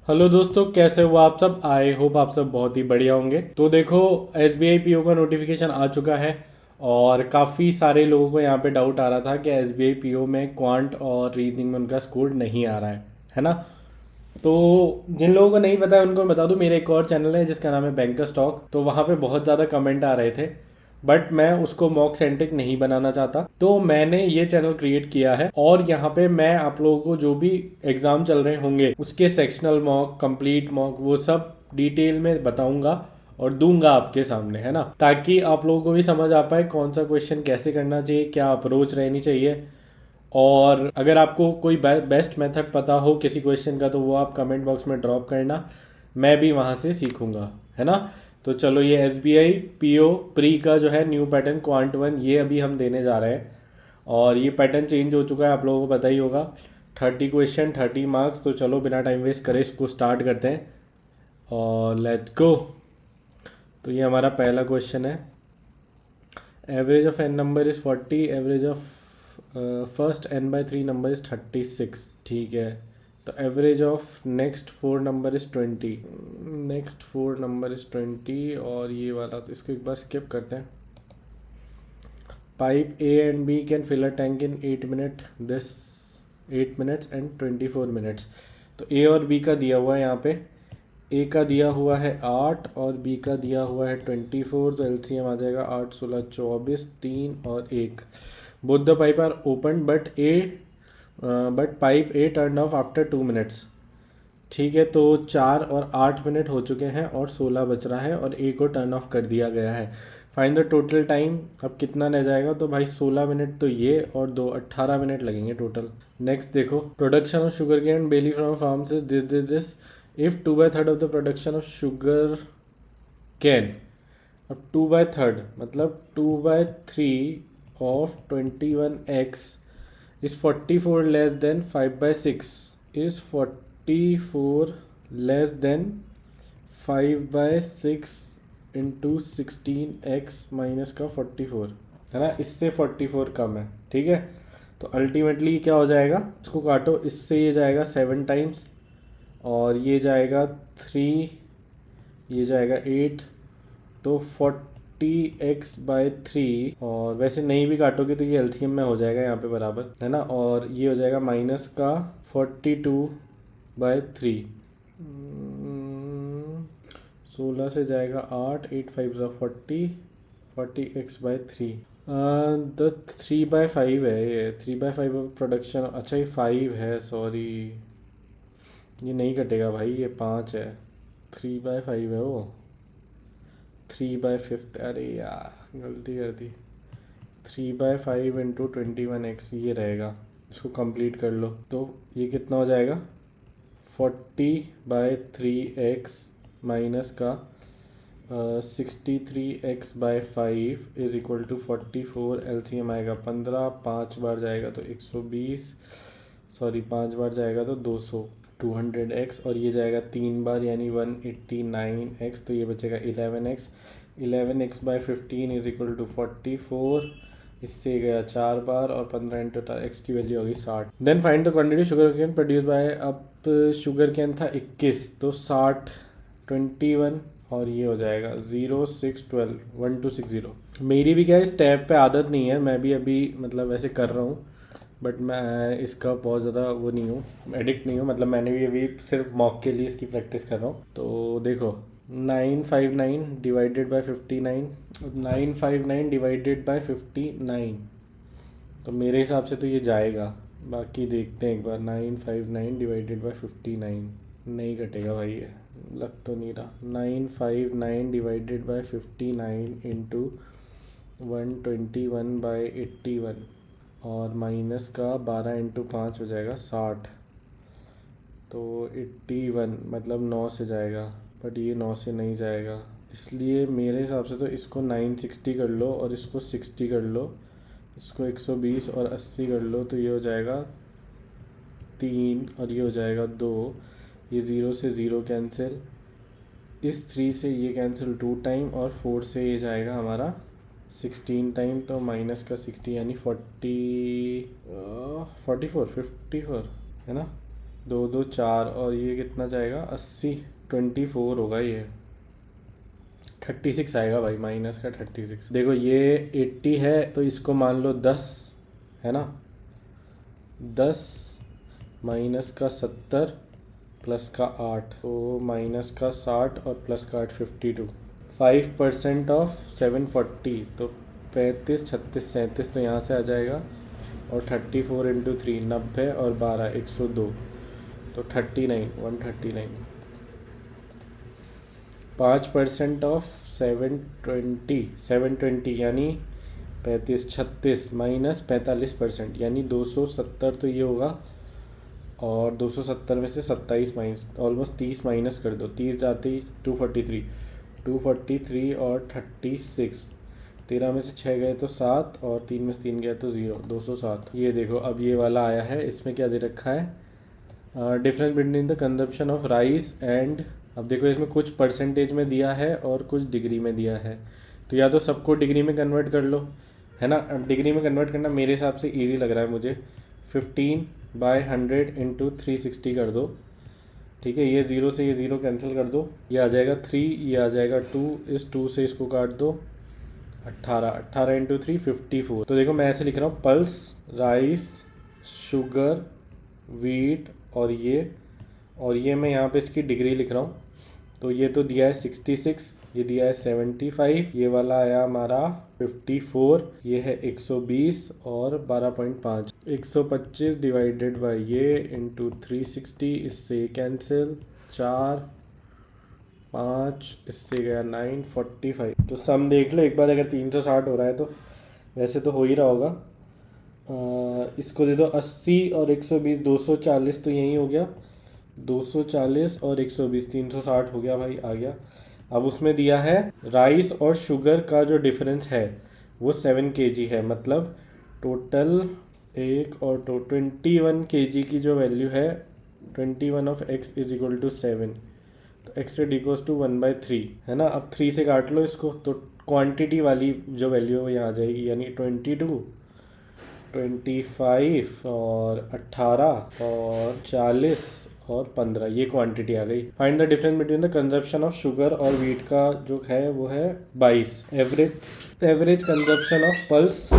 Hello दोस्तों, कैसे हो आप सब। आई होप आप सब बहुत ही बढ़िया होंगे। तो देखो, SBI PO का नोटिफिकेशन आ चुका है और काफ़ी सारे लोगों को यहाँ पे डाउट आ रहा था कि SBI PO में क्वांट और रीजनिंग में उनका स्कोर नहीं आ रहा है ना। तो जिन लोगों को नहीं पता है उनको मैं बता दूं, मेरा एक और चैनल है जिसका नाम है बैंकर स्टॉक। तो वहाँ पे बहुत ज़्यादा कमेंट आ रहे थे, बट मैं उसको मॉक सेंट्रिक नहीं बनाना चाहता, तो मैंने ये चैनल क्रिएट किया है और यहाँ पे मैं आप लोगों को जो भी एग्ज़ाम चल रहे होंगे उसके सेक्शनल मॉक, कंप्लीट मॉक, वो सब डिटेल में बताऊंगा और दूंगा आपके सामने, है ना, ताकि आप लोगों को भी समझ आ पाए कौन सा क्वेश्चन कैसे करना चाहिए, क्या अप्रोच रहनी चाहिए। और अगर आपको कोई बेस्ट मेथड पता हो किसी क्वेश्चन का तो वो आप कमेंट बॉक्स में ड्रॉप करना, मैं भी वहाँ से सीखूंगा, है ना। तो चलो, ये SBI PO प्री का जो है न्यू पैटर्न क्वांट 1 ये अभी हम देने जा रहे हैं। और ये पैटर्न चेंज हो चुका है, आप लोगों को पता ही होगा। 30 क्वेश्चन 30 मार्क्स। तो चलो बिना टाइम वेस्ट करे इसको स्टार्ट करते हैं और लेट्स गो। तो ये हमारा पहला क्वेश्चन है। Average of n number is 40, average of first n/3 number is 36। ठीक है। तो average of next 4 number is 20। Next 4 number is 20 और ये वाला तो इसको एक बार स्किप करते हैं। Pipe A and B can fill a tank in 8 minutes, this 8 minutes and 24 minutes। तो A और B का दिया हुआ है यहाँ पे। A का दिया हुआ है 8 और B का दिया हुआ है 24। तो LCM आ जाएगा 8 16 24, 3 और 1। Both the pipe are open but pipe A turn off after 2 minutes. ठीक है। तो 4 और 8 मिनट हो चुके हैं और 16 बच रहा है और A को टर्न ऑफ कर दिया गया है। Find the total time. अब कितना रह जाएगा, तो भाई 16 मिनट तो ये और 18 मिनट लगेंगे टोटल। नेक्स्ट देखो, प्रोडक्शन ऑफ शुगर केन बेली फ्रॉम फार्म से this if 2/3 of the production of sugar cane. अब 2/3 मतलब 2/3 of 21x is 44 less than 5/6। Is 44 less than 5/6 into 16x minus का 44, है ना। इससे 44 कम है, ठीक है। तो अल्टीमेटली क्या हो जाएगा, इसको काटो, इससे ये जाएगा 7 टाइम्स और ये जाएगा 3, ये जाएगा 8। तो 40x/3। और वैसे नहीं भी काटोगे तो ये LCM में हो जाएगा यहाँ पे बराबर, है ना। और ये हो जाएगा माइनस का 42/3। 16 से जाएगा 8, 8 5 ज़ा 40, 40x/3। द 3/5 है ये, 3/5 ऑफ प्रोडक्शन। अच्छा ये 5 है, सॉरी, ये नहीं कटेगा भाई, ये 5 है। 3/5 है वो, 3/5। अरे यार गलती कर दी। 3/5 इंटू 21x ये रहेगा। इसको कंप्लीट कर लो तो ये कितना हो जाएगा, 40/3x माइनस का 63x/5 is equal to 44। LCM आएगा 15, 5 बार जाएगा तो 120, सॉरी 5 बार जाएगा तो 200, 200x। और ये जाएगा 3 बार यानी 189x। तो ये बचेगा 11x। 11x/15 is equal to 44। इससे गया 4 बार और 15 इंटू x की वैल्यू होगी 60। Then find the quantity sugar cane produce by. अब शुगर कैन था 21 तो 60 21 और ये हो जाएगा 0 6 12 1 2 6 0। मेरी भी क्या इस टैब पे आदत नहीं है, मैं भी अभी मतलब ऐसे कर रहा हूँ, बट मैं इसका बहुत ज़्यादा वो नहीं हूँ, एडिक्ट नहीं हूँ। मतलब मैंने भी अभी सिर्फ मॉक के लिए इसकी प्रैक्टिस कर रहा हूँ। तो देखो, 959 डिवाइडेड बाय 59, 959 डिवाइडेड बाय 59। तो मेरे हिसाब से तो ये जाएगा, बाकी देखते हैं एक बार। 959 डिवाइडेड बाय 59 नहीं कटेगा भाई, ये लग तो नहीं रहा। 959 डिवाइडेड बाय 59 इंटू 121/81 और माइनस का 12 इंटू 5 हो जाएगा 60। तो 81 मतलब 9 से जाएगा, बट ये 9 से नहीं जाएगा, इसलिए मेरे हिसाब से तो इसको 960 कर लो और इसको 60 कर लो, इसको 120 और 80 कर लो। तो ये हो जाएगा 3 और ये हो जाएगा 2। ये 0 से 0 कैंसिल, इस 3 से ये कैंसिल 2 टाइम और 4 से ये जाएगा हमारा 16 टाइम। तो माइनस का 60 यानी 44 54 है ना। दो दो चार, और ये कितना जाएगा 80, 24 होगा ये, 36 आएगा भाई, माइनस का 36। देखो ये 80 है तो इसको मान लो 10 है ना, 10 माइनस का 70 प्लस का 8, तो माइनस का 60 और प्लस का 8 52। 5% ऑफ 740, तो 35 36 37, तो यहाँ से आ जाएगा। और 34 इंटू 3 90, और 12 102, तो 39 139। 5% ऑफ 720 यानी 35 36 माइनस 45% यानी 270, तो ये होगा। और 270 में से 27 माइनस, ऑलमोस्ट 30 माइनस कर दो, 30 जाते ही 243, 243 और 36, 13 में से 6 गए तो 7, और 3 में से 3 गए तो 0, 207। ये देखो अब ये वाला आया है, इसमें क्या दे रखा है, difference between the consumption of rice and. अब देखो इसमें कुछ परसेंटेज में दिया है और कुछ डिग्री में दिया है, तो या तो सबको डिग्री में कन्वर्ट कर लो, है ना। अब डिग्री में कन्वर्ट करना मेरे हिसाब से ईजी लग रहा है मुझे। 15/100 इंटू 360 कर दो, ठीक है। ये 0 से ये 0 कैंसिल कर दो, ये आ जाएगा 3, ये आ जाएगा 2, इस 2 से इसको काट दो, 18 इंटू 3 54। तो देखो मैं ऐसे लिख रहा हूँ, पल्स राइस शुगर वीट, और ये मैं यहाँ पे इसकी डिग्री लिख रहा हूँ। तो ये तो दिया है 66, ये दिया है 75, ये वाला आया हमारा 54, ये है 120 और 12.5, 125 डिवाइडेड बाई ये इंटू 360, इससे कैंसिल, 4 5, इससे गया 9 45। तो सम देख लो एक बार, अगर 360 हो रहा है तो वैसे तो हो ही रहा होगा। इसको दे दो 80 और 120, 240, तो यही हो गया 240 और 120, 360 हो गया भाई, आ गया। अब उसमें दिया है राइस और शुगर का जो डिफरेंस है वो 7 kg है, मतलब टोटल एक और 21 kg की जो वैल्यू है, 21 of x is equal to 7, तो x इज इक्वल टू 1/3 है ना। अब 3 से काट लो इसको, तो क्वांटिटी वाली जो वैल्यू है वो यहाँ आ जाएगी, यानी 22 25 और 18 और 40 और 15, ये क्वांटिटी आ गई। Find the difference between the consumption of sugar और वीट का जो है वो है 22। Average consumption of pulse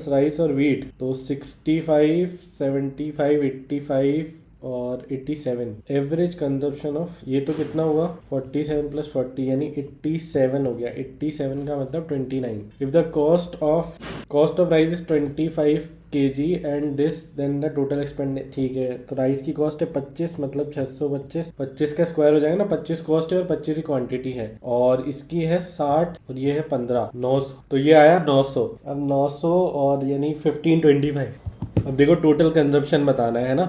rice और वीट, तो 65 75 85 और 87। एवरेज कंजप्शन ऑफ ये तो कितना हुआ, 47 प्लस 40 यानी 87 हो गया। 87 का मतलब 29। If the cost of rice is 25 kg and this then the total expend, ठीक है। तो राइस की कॉस्ट है 25, मतलब 625, 25 का स्क्वायर हो जाएगा ना, 25 कॉस्ट है और 25 की क्वांटिटी है, और इसकी है 60 और ये है 15, 900, तो ये आया 900। अब 900 और यानी 1525। अब देखो टोटल कंजप्शन बताना है ना,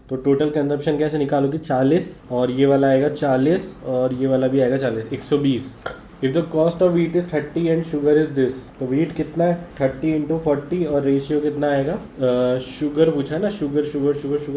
तो टोटल कंजप्शन कैसे निकालोगे, 40 और ये वाला आएगा 40 और ये वाला भी आएगा 40, 120। If the cost of wheat is 30 and sugar is this, तो वीट कितना है 30 इंटू 40 और रेशियो कितना आएगा, शुगर पूछा ना, शुगर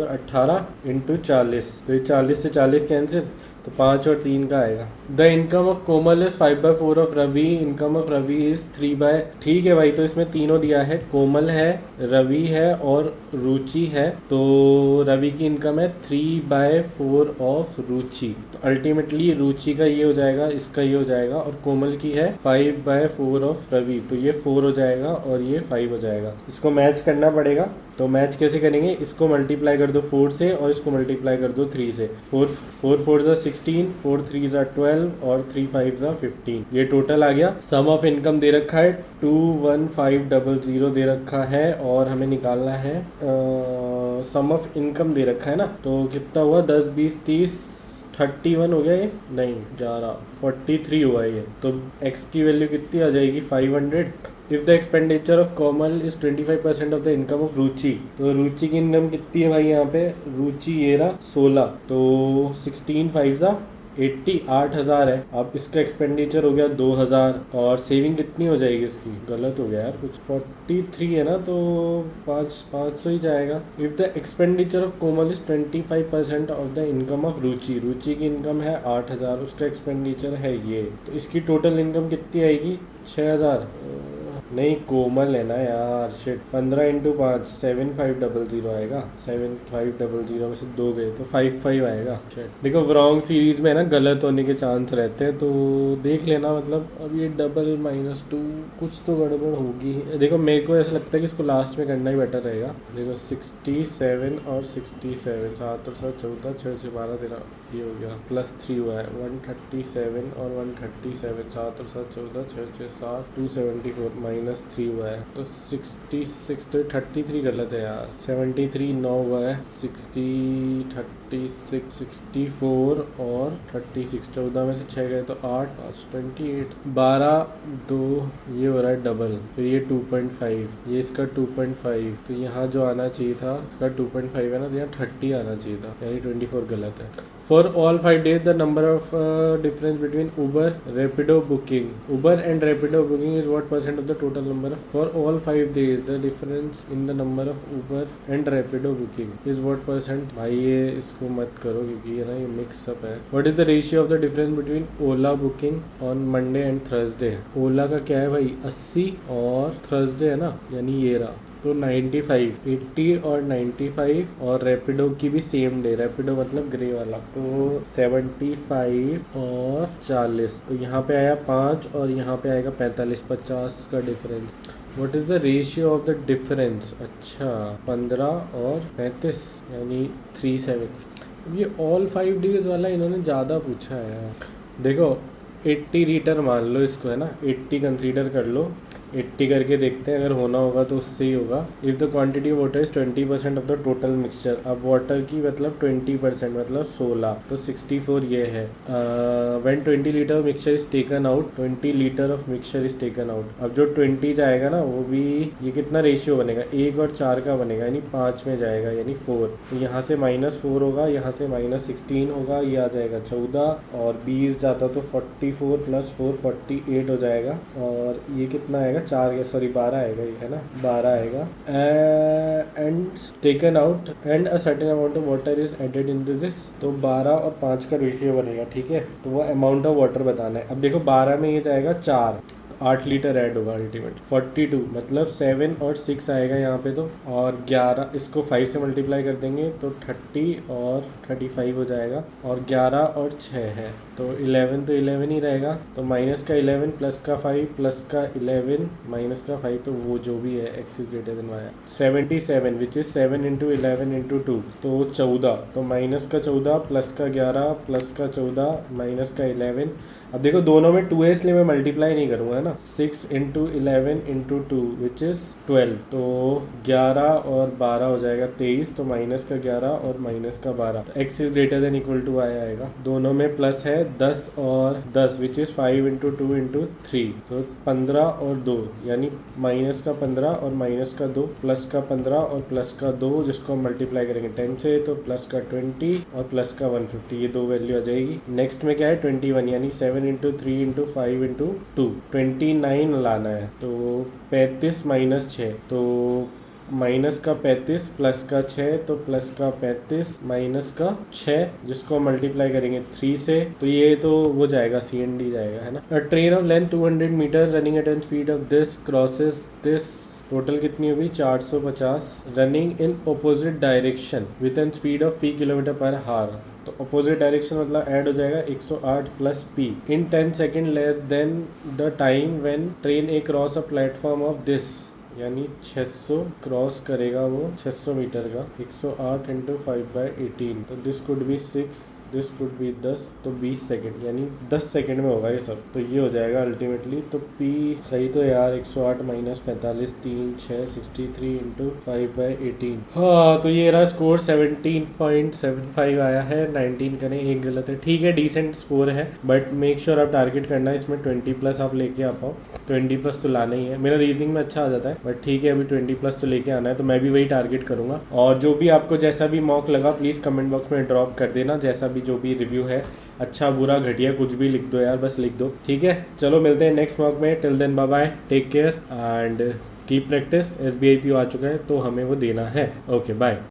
18 इंटू 40, तो ये 40 से 40 कैंसिल, तो 5 और 3 का आएगा। The income of Komal is 5/4 of Ravi, income of Ravi is 3/, ठीक है भाई। तो इसमें तीनों दिया है, कोमल है, रवि है और रुचि है। तो रवि की इनकम है 3/4 ऑफ रुचि, तो अल्टीमेटली रुचि का ये हो जाएगा, इसका ये हो जाएगा, और कोमल की है 5/4 ऑफ रवि, तो ये 4 हो जाएगा और ये 5 हो जाएगा। इसको मैच करना पड़ेगा, तो मैच कैसे करेंगे, इसको मल्टीप्लाई कर दो 4 से और इसको मल्टीप्लाई कर दो 3 से। 4 4 16, 4 3 12 और 3 5 15, ये टोटल आ गया। सम ऑफ इनकम दे रखा है 21500 दे रखा है, और हमें निकालना है सम ऑफ इनकम दे रखा है ना, तो कितना हुआ 10 20 30 31 हो गया, ये नहीं जा रहा, 43 हुआ ये। तो x की वैल्यू कितनी आ जाएगी 500। If the expenditure of Komal is 25% of the income of Ruchi, तो रुचि की इनकम कितनी है भाई, यहाँ पे रुचि ये रहा 16, तो 16 5 80, 8000 है। अब इसका एक्सपेंडिचर हो गया 2000, और सेविंग कितनी हो जाएगी इसकी, गलत हो गया यार कुछ, 43 है ना, तो 500 ही जाएगा। If the expenditure of Komal is 25% of the income of Ruchi, Ruchi की इनकम है 8000, उसका एक्सपेंडिचर है ये, तो इसकी टोटल इनकम कितनी आएगी 6000, नहीं कोमल है ना यार, शिट। 15 × 5 7500 आएगा। 7500 में से 2 गए तो 55 आएगा। शिट। देखो रॉन्ग सीरीज में है ना गलत होने के चांस रहते हैं, तो देख लेना। मतलब अब ये डबल -2 कुछ तो गड़बड़ होगी। देखो मेरे को ऐसा लगता है कि इसको लास्ट में करना ही बेटर रहेगा। देखो 67 और 67, 7 और 7 14, 6 6 12 13, ये हो गया +3 हुआ है। 137 और 137, 7 और 7 14, 6 6 7 274 -3 हुआ है। तो 66, तो 33 गलत है यार। 73 9 हुआ है। 60 36 64 और 36, 14 में से 6 गए तो 8 5 28 12 2, ये हो रहा है डबल। फिर ये 2.5, ये इसका 2.5, तो यहाँ जो आना चाहिए था इसका 2.5 है ना, तो यहाँ 30 आना चाहिए था, यानी 24 गलत है। For all 5 days, the number of difference between Uber, Rapido booking, Uber and Rapido booking is what percent of the total number of, for all 5 days, the difference in the number of Uber and Rapido booking is what percent। भाई ये इसको मत करो क्योंकि ये ना ये mix up है। What is the ratio of the difference between Ola booking on Monday and Thursday? ओला का क्या है भाई 80 और थर्सडे है ना, यानी ये रहा, तो 95, 80 और 95, और रैपिडो की भी सेम डे, रैपिडो मतलब ग्रे वाला, तो 75 और 40, तो यहाँ पे आया 5 और यहाँ पे आएगा 45, 50 का difference. What is the ratio of the difference? अच्छा 15 और 35, यानी 37। ये ऑल 5 डेज वाला इन्होंने ज़्यादा पूछा है यार। देखो 80 लीटर मान लो इसको, है ना, 80 कंसीडर कर लो, 80 करके देखते हैं, अगर होना होगा तो उससे ही होगा। If the quantity of water is 20% of the total mixture, अब वाटर की मतलब 20% मतलब 16, तो 64 ये है। When 20 litre mixture is taken out, 20 litre of mixture is taken out. अब जो 20 जाएगा ना वो भी, ये कितना रेशियो बनेगा, 1 और 4 का बनेगा, यानी 5 में जाएगा, यानी 4, तो यहाँ से -4 होगा, यहाँ से -16 होगा, ये आ जाएगा 14, और 20 जाता तो 44 + 4 48 हो जाएगा, और ये कितना आएगा 4, सॉरी 12 आएगा, ये है ना 12 आएगा। And taken out and a certain amount of water is added in this, तो 12 और 5 का रेशियो बनेगा, ठीक है। तो वो अमाउंट ऑफ वाटर बताना है। अब देखो 12 में ये जाएगा 4, 8 लीटर ऐड होगा अल्टीमेट। 42 मतलब 7 और 6 आएगा यहाँ पे, तो और 11 इसको 5 से मल्टीप्लाई कर देंगे तो 30 और 35 हो जाएगा, और 11 और 6 है तो 11, तो 11 ही रहेगा, तो माइनस का 11 प्लस का 5 प्लस का 11 माइनस का 5, तो वो जो भी है x is greater then y। 77 which is 7 × 11 × 2, तो 14, तो माइनस का 14 प्लस का 11 प्लस का 14 माइनस का 11। अब देखो दोनों में 2 है इसलिए मैं मल्टीप्लाई नहीं करूँगा, है ना। 6 × 11 × 2 विच इज़ 12, तो 11 और 12 हो जाएगा 23, तो माइनस का 11 और माइनस का 12, तो x is greater than equal to y आएगा। दोनों में प्लस है 10 और 10 विच इज़ 5 × 2 × 3, तो 15 और 2, यानी माइनस का 15 और माइनस का 2 प्लस का 15 और प्लस का 2, जिसको हम मल्टीप्लाई करेंगे 10 से, तो प्लस का 20 और प्लस का 150, ये 2 वैल्यू आ जाएगी। नेक्स्ट में क्या है 21, यानी 7 × 3 × 5 × 2, 29 लाना है, तो 35 - 6, तो माइनस का 35 प्लस का 6, तो प्लस का 35 माइनस का 6, जिसको मल्टीप्लाई करेंगे 3 से, तो ये तो वो जाएगा CND जाएगा, है ना। A train of length 200 metre running at an speed of this crosses this, total कितनी होगी 450, running in opposite direction with an speed of p km/h, तो अपोजिट डायरेक्शन मतलब ऐड हो जाएगा 108 + p in 10 second less than the time when train A cross a platform of this, यानी 600 cross करेगा वो 600 metre का, 108 × 5/18, तो this could be 6, this could be 10, तो 20 सेकेंड, यानी 10 सेकेंड में होगा ये सब, तो ये हो जाएगा अल्टीमेटली। तो P सही तो यार 108 - 45 3 6 63 × 5/18, हाँ, तो ये रहा स्कोर 17.75 आया है। 19 करें, एक गलत है, ठीक है, डिसेंट स्कोर है, बट मेक श्योर आप टारगेट करना है इसमें 20+ आप लेके आ पाओ। 20+ तो लाना ही है, मेरा रीजनिंग में अच्छा आ जाता है, बट ठीक है अभी 20+ तो लेके आना है, तो मैं भी वही टारगेट करूंगा। और जो भी आपको जैसा भी मॉक लगा प्लीज़ कमेंट बॉक्स में ड्रॉप कर देना, जैसा भी जो भी रिव्यू है, अच्छा बुरा घटिया कुछ भी लिख दो यार, बस लिख दो, ठीक है। चलो मिलते हैं नेक्स्ट मॉक में, till then bye bye, take care and keep practice. SBI PO आ चुका है तो हमें वो देना है। Okay bye.